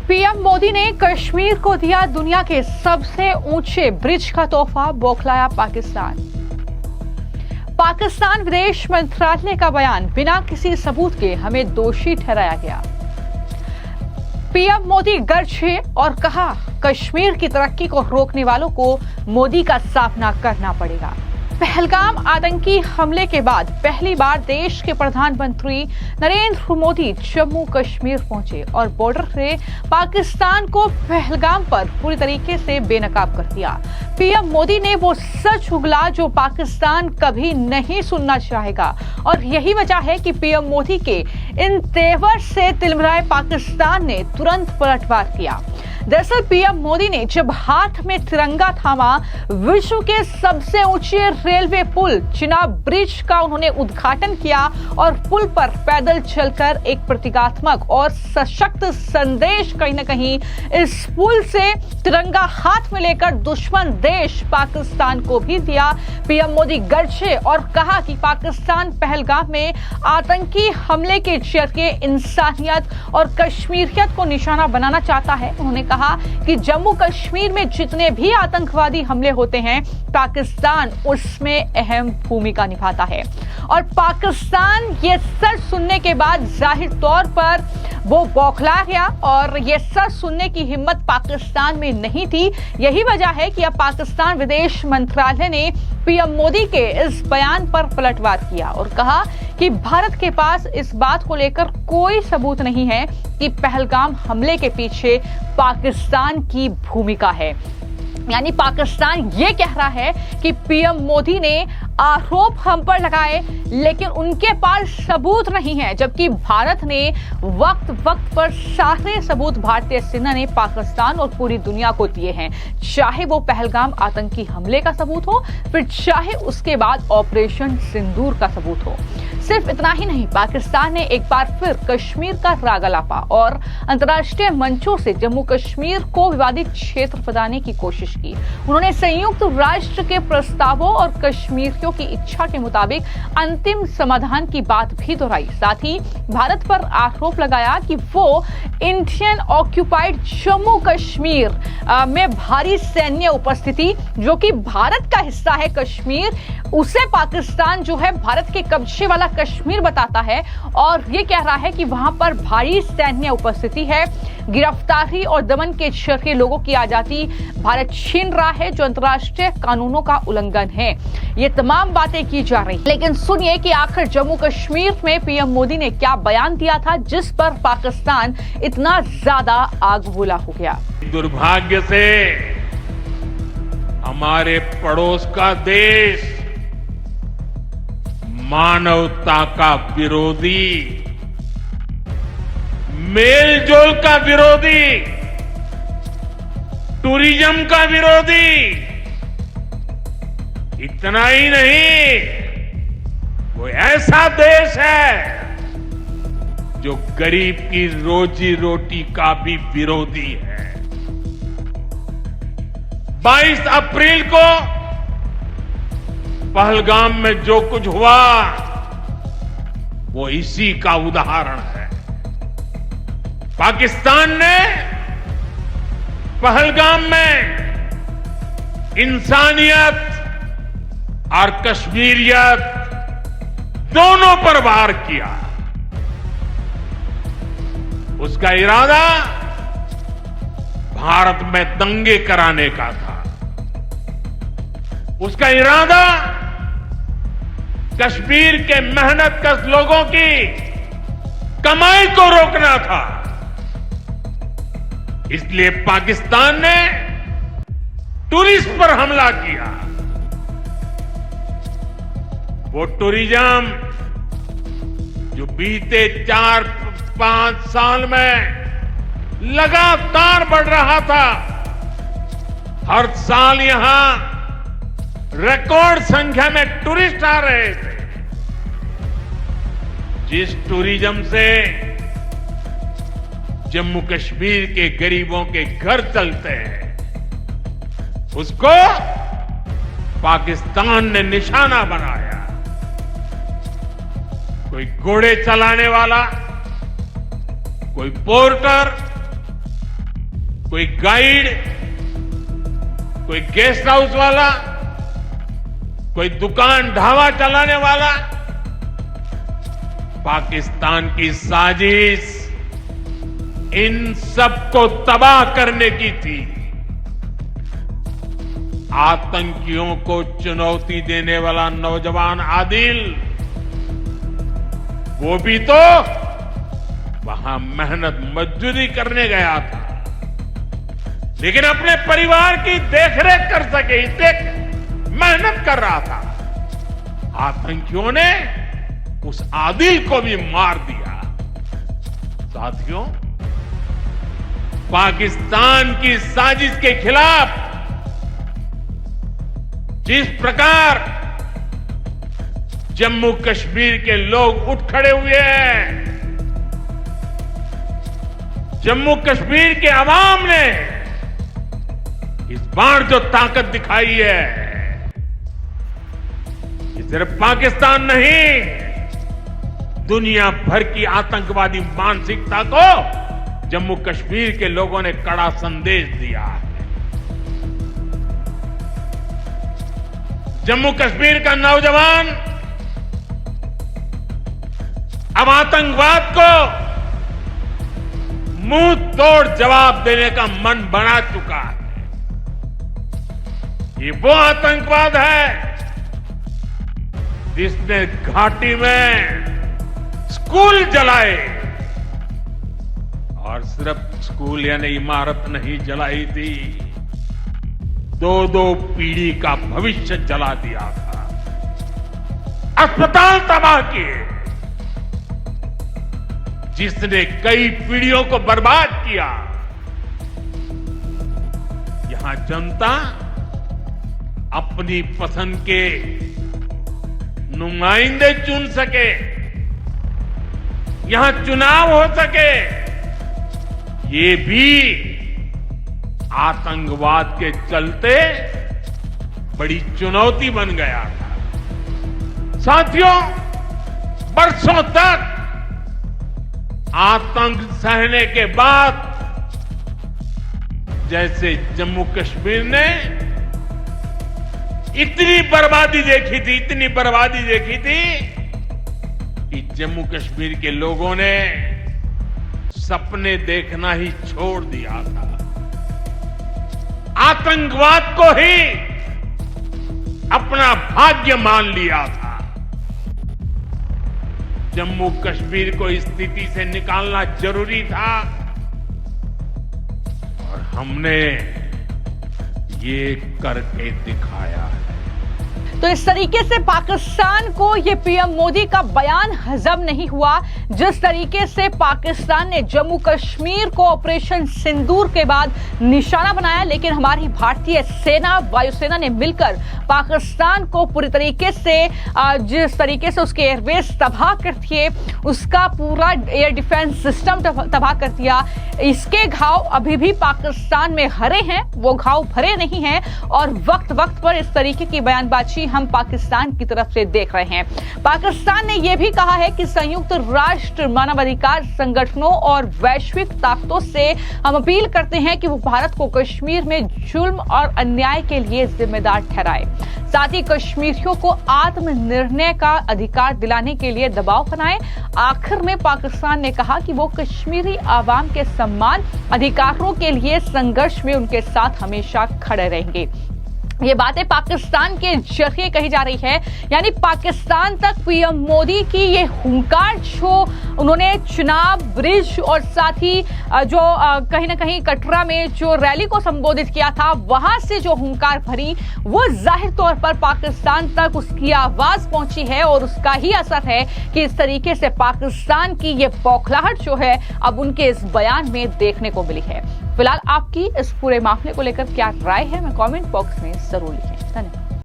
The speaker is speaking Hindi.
पीएम मोदी ने कश्मीर को दिया दुनिया के सबसे ऊंचे ब्रिज का तोहफा, बौखलाया पाकिस्तान। पाकिस्तान विदेश मंत्रालय का बयान, बिना किसी सबूत के हमें दोषी ठहराया गया। पीएम मोदी गरजे और कहा, कश्मीर की तरक्की को रोकने वालों को मोदी का सामना करना पड़ेगा। पहलगाम आतंकी हमले के बाद पहली बार देश के प्रधानमंत्री नरेंद्र मोदी जम्मू कश्मीर पहुंचे और बॉर्डर से पाकिस्तान को पहलगाम पर पूरी तरीके से बेनकाब कर दिया। पीएम मोदी ने वो सच उगला जो पाकिस्तान कभी नहीं सुनना चाहेगा और यही वजह है कि पीएम मोदी के इन तेवर से तिलमिलाए पाकिस्तान ने तुरंत पलटवार किया। दरअसल पीएम मोदी ने जब हाथ में तिरंगा थामा, विश्व के सबसे ऊंचे रेलवे पुल चिनाब ब्रिज का उन्होंने उद्घाटन किया और पुल पर पैदल चलकर एक प्रतीकात्मक और सशक्त संदेश कहीं न कहीं इस पुल से तिरंगा हाथ में लेकर दुश्मन देश पाकिस्तान को भी दिया। पीएम मोदी गरजे और कहा कि पाकिस्तान पहलगाम में आतंकी हमले के जरिए इंसानियत और कश्मीरियत को निशाना बनाना चाहता है। उन्होंने कहा कि जम्मू कश्मीर में जितने भी आतंकवादी हमले होते हैं, पाकिस्तान उसमें अहम भूमिका निभाता है। और पाकिस्तान ये सच सुनने के बाद जाहिर तौर पर वो बौखला गया और ये सच सुनने की हिम्मत पाकिस्तान में नहीं थी। यही वजह है कि अब पाकिस्तान विदेश मंत्रालय ने पीएम मोदी के इस बयान पर पलटवार किया और कहा कि भारत के पास इस बात को लेकर कोई सबूत नहीं है कि पहलगाम हमले के पीछे पाकिस्तान की भूमिका है। यानी पाकिस्तान ये कह रहा है कि पीएम मोदी ने आरोप हम पर लगाए लेकिन उनके पास सबूत नहीं है, जबकि भारत ने वक्त वक्त पर सारे सबूत भारतीय सेना ने पाकिस्तान और पूरी दुनिया को दिए हैं, चाहे वो पहलगाम आतंकी हमले का सबूत हो, फिर चाहे उसके बाद ऑपरेशन सिंदूर का सबूत हो। सिर्फ इतना ही नहीं, पाकिस्तान ने एक बार फिर कश्मीर का राग अलापा और अंतर्राष्ट्रीय मंचों से जम्मू कश्मीर को विवादित क्षेत्र बताने की कोशिश की। उन्होंने संयुक्त राष्ट्र के प्रस्तावों और कश्मीरियों की इच्छा के मुताबिक अंतिम समाधान की बात भी दोहराई। साथ ही भारत पर आरोप लगाया कि वो इंडियन ऑक्युपाइड जम्मू कश्मीर में भारी सैन्य उपस्थिति, जो कि भारत का हिस्सा है कश्मीर, उसे पाकिस्तान जो है भारत के कब्जे वाला कश्मीर बताता है और ये कह रहा है कि वहां पर भारी सैन्य उपस्थिति है। गिरफ्तारी और दमन के जरिए लोगों की आजादी भारत छीन रहा है, जो अंतर्राष्ट्रीय कानूनों का उल्लंघन है। ये तमाम बातें की जा रही, लेकिन सुनिए कि आखिर जम्मू कश्मीर में पीएम मोदी ने क्या बयान दिया था जिस पर पाकिस्तान इतना ज्यादा आग बबूला हो गया। दुर्भाग्य से हमारे पड़ोस का देश मानवता का विरोधी, मेलजोल का विरोधी, टूरिज्म का विरोधी, इतना ही नहीं, वो ऐसा देश है जो गरीब की रोजी रोटी का भी विरोधी है। 22 अप्रैल को पहलगाम में जो कुछ हुआ वो इसी का उदाहरण है। पाकिस्तान ने पहलगाम में इंसानियत और कश्मीरियत दोनों पर वार किया। उसका इरादा भारत में दंगे कराने का था। उसका इरादा कश्मीर के मेहनतकश लोगों की कमाई को रोकना था। इसलिए पाकिस्तान ने टूरिस्ट पर हमला किया। वो टूरिज्म जो बीते 4-5 साल में लगातार बढ़ रहा था, हर साल यहां रिकॉर्ड संख्या में टूरिस्ट आ रहे थे। जिस टूरिज्म से जम्मू कश्मीर के गरीबों के घर चलते हैं, उसको पाकिस्तान ने निशाना बनाया। कोई घोड़े चलाने वाला, कोई पोर्टर, कोई गाइड, कोई गेस्ट हाउस वाला, कोई दुकान ढाबा चलाने वाला, पाकिस्तान की साजिश इन सबको तबाह करने की थी। आतंकियों को चुनौती देने वाला नौजवान आदिल, वो भी तो वहां मेहनत मजदूरी करने गया था, लेकिन अपने परिवार की देखरेख कर सके इसलिए मेहनत कर रहा था। आतंकियों ने उस आदिल को भी मार दिया। साथियों, पाकिस्तान की साजिश के खिलाफ जिस प्रकार जम्मू कश्मीर के लोग उठ खड़े हुए हैं, जम्मू कश्मीर के अवाम ने इस बार जो ताकत दिखाई है, ये सिर्फ पाकिस्तान नहीं, दुनिया भर की आतंकवादी मानसिकता को जम्मू कश्मीर के लोगों ने कड़ा संदेश दिया है। जम्मू कश्मीर का नौजवान अब आतंकवाद को मुंह तोड़ जवाब देने का मन बना चुका है। ये वो आतंकवाद है जिसने घाटी में स्कूल जलाए, और सिर्फ स्कूल यानी इमारत नहीं जलाई थी, दो पीढ़ी का भविष्य जला दिया था, अस्पताल तबाह किए, जिसने कई पीढ़ियों को बर्बाद किया। यहां जनता अपनी पसंद के नुमाइंदे चुन सके, यहां चुनाव हो सके, ये भी आतंकवाद के चलते बड़ी चुनौती बन गया था। साथियों, बरसों तक आतंक सहने के बाद जैसे जम्मू कश्मीर ने इतनी बर्बादी देखी थी, इतनी बर्बादी देखी थी कि जम्मू कश्मीर के लोगों ने सपने देखना ही छोड़ दिया था। आतंकवाद को ही अपना भाग्य मान लिया था। जम्मू कश्मीर को इस स्थिति से निकालना जरूरी था, और हमने ये करके दिखाया है। तो इस तरीके से पाकिस्तान को ये पीएम मोदी का बयान हजम नहीं हुआ, जिस तरीके से पाकिस्तान ने जम्मू कश्मीर को ऑपरेशन सिंदूर के बाद निशाना बनाया, लेकिन हमारी भारतीय सेना, वायुसेना ने मिलकर पाकिस्तान को पूरी तरीके से जिस तरीके से उसके एयरबेस तबाह कर दिए, उसका पूरा एयर डिफेंस सिस्टम तबाह कर दिया। इसके घाव अभी भी पाकिस्तान में हरे हैं, वो घाव भरे नहीं हैं, और वक्त वक्त पर इस तरीके की बयानबाजी हम पाकिस्तान की तरफ से देख रहे हैं। पाकिस्तान ने यह भी कहा है कि संयुक्त राष्ट्र मानवाधिकार संगठनों और वैश्विक ताकतों से हम अपील करते हैं कि वो भारत को कश्मीर में जुल्म और अन्याय के लिए जिम्मेदार ठहराए, साथ ही कश्मीरियों को आत्मनिर्णय का अधिकार दिलाने के लिए दबाव बनाए। आखिर में पाकिस्तान ने कहा कि वो कश्मीरी आवाम के सम्मान अधिकारों के लिए संघर्ष में उनके साथ हमेशा खड़े रहेंगे। ये बातें पाकिस्तान के जरिए कही जा रही है, यानी पाकिस्तान तक पीएम मोदी की ये हुंकार जो उन्होंने चुनाव ब्रिज और साथ ही जो कहीं ना कहीं कटरा में जो रैली को संबोधित किया था, वहां से जो हुंकार भरी, वो जाहिर तौर पर पाकिस्तान तक उसकी आवाज पहुंची है, और उसका ही असर है कि इस तरीके से पाकिस्तान की ये बौखलाहट जो है अब उनके इस बयान में देखने को मिली है। फिलहाल आपकी इस पूरे मामले को लेकर क्या राय है, मैं कमेंट बॉक्स में जरूर लिखें। धन्यवाद।